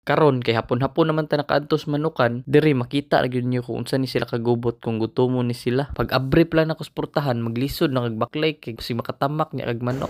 Karon kay hapon-hapon naman ta nakaadtos manukan, diri makita ra gyud niyo kung unsa ni sila kagubot kung gutomon ni sila. Pag abre lang ako sa portahan, maglisod na kag baklay kay si makatamak niya kag manok.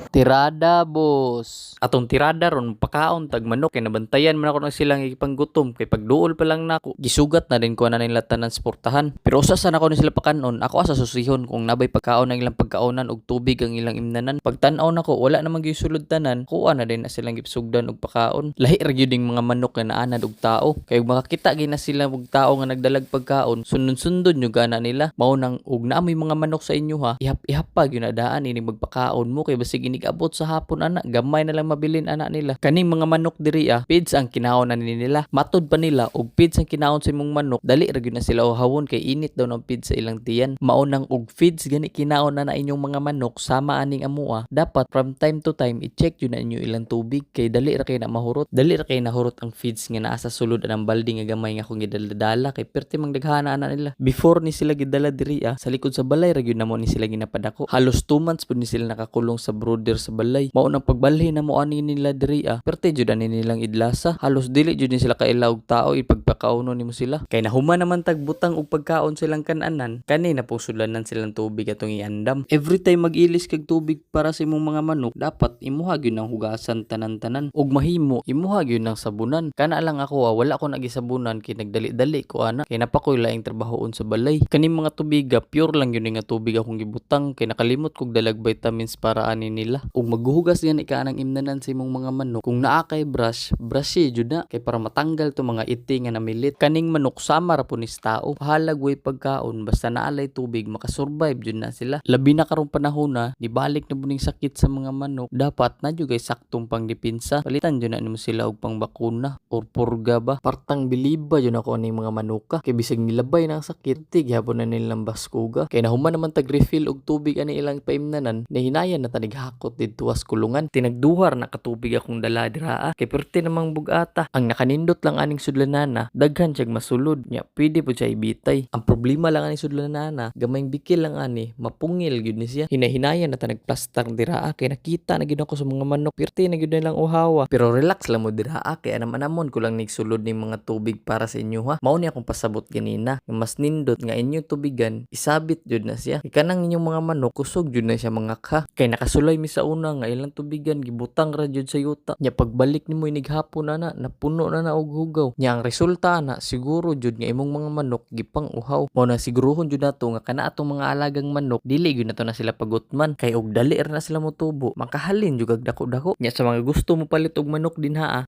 Tirada, boss. Atong tirada ron pakaon tag manok kay nabantayan man ako ng silang ipanggutom kay pagduol pa lang nako gisugat na din ko na nila tanan sa portahan. Pero usa sa nako ni sila pakanon, ako asa susihon kung nabay pagkaon ang ilang pagkaonan og tubig ang ilang imnanan. Pagtan-aw nako wala namang gisulod tanan, kuha na din na silang gipsugdan og pakaon. Lahi ra gyud mga manok nga naanad og tao. Kay ug makakita gyud na sila og tao nga nagdalag pagkaon, sundon-sundon yo gana nila. Mao nang ug naamoy mga manok sa inyo ha. Ihap-ihap pa gyud na daan ini magpakaon mo kay basig abot sa hapon ana gamay na lang mabilin ana nila kaning mga manok diri pids ang kinaon na nila matod pa nila og pids ang kinaon sa imong manok dali ra gyud na sila uhawon kay init daw ng pids sa ilang tiyan mao nang og feeds gani kinaon na inyong mga manok sama aning amua dapat from time to time i-check yun na inyo ilang tubig kay dali ra kay na mahurot dali ra kay nahurot ang feeds nga naa sa sulod anang balde nga gamay nga kung gidala kay perti mang daghana ana nila before ni sila gidala diri sa likod sa balay ra gyud namo ni sila ginapadako halos 2 months pud ni sila nakakulong sa brooder sa balay mao nang pagbalhin na mo ani nila diri perti jud ani nilang idlasa halos dili jud ni sila kailawog tao ipagpakauno nimo sila kay nahuman naman tag butang og pagkaon silang kananan kani na pong sudlanan silang tubig atong iandam every time mag-ilis kag tubig para sa imong mga manok dapat imuha gyud nang hugasan tanan-tanan og mahimo imuha gyud nang sabunan kana lang ako wala ko nagisabunan kay nagdali-dali ko ana kay napakoy laing trabahoon sa balay kani mga tubiga pure lang gyud nga tubig akong gibutang kay nakalimot kog dalag vitamins para ani nila ug maghuhugas yan ikanang imnanan sa imong mga manok kung naa kay brush jud na kay para matanggal to mga iti nga namilit kaning manok sama ra po ni tao halag way pagkaon basta naalay tubig makasurvive jud na sila labi na karong panahon na dibalik na buning sakit sa mga manok dapat na jud kay saktong pangdepensa palitan jud na nimo sila og pangbakuna or purga ba partang biliba jud ako ani mga manuka kay bisag nilabay na ang sakit tigyapon na nilang baskuga kay nahuman naman tag refill og tubig ani ilang paimnanan nahinayan na tanig hakot didto as kulungan tinagduhar na katubig akong dala dira kay perti namang bugata ang nakanindot lang aning sudlanana daghan siyag masulod nya pwede po siya ibitay ang problema lang aning sudlanana gamayng bikil lang ani mapungil gyud ni siya hinahinayan na ta nagplastar dira kay nakita na gyud ako sa mga manok perti na gyud nilang uhawa pero relax lang mo dira kay anam-anamon ko lang nigsulod ning mga tubig para sa inyo ha mao ni akong pasabot ganina nga mas nindot nga inyong tubigan isabit jud na siya kay kanang inyong mga manok kusog jud na siya mangakha kay nakasulay mi sa una nga ilang tubigan gibutang ra jud sa yuta nya pagbalik nimo inig-hapon na napuno na og hugaw nya ang resulta na siguro jud nga imong mga manok gipang uhaw mao na sigurohon jud nato nga kana atong mga alagang manok dili gyud nato na sila pagutman kay og dali ra na sila motubo makahalin jud kag dako-dako nya sa mga gusto mo palit og manok dinha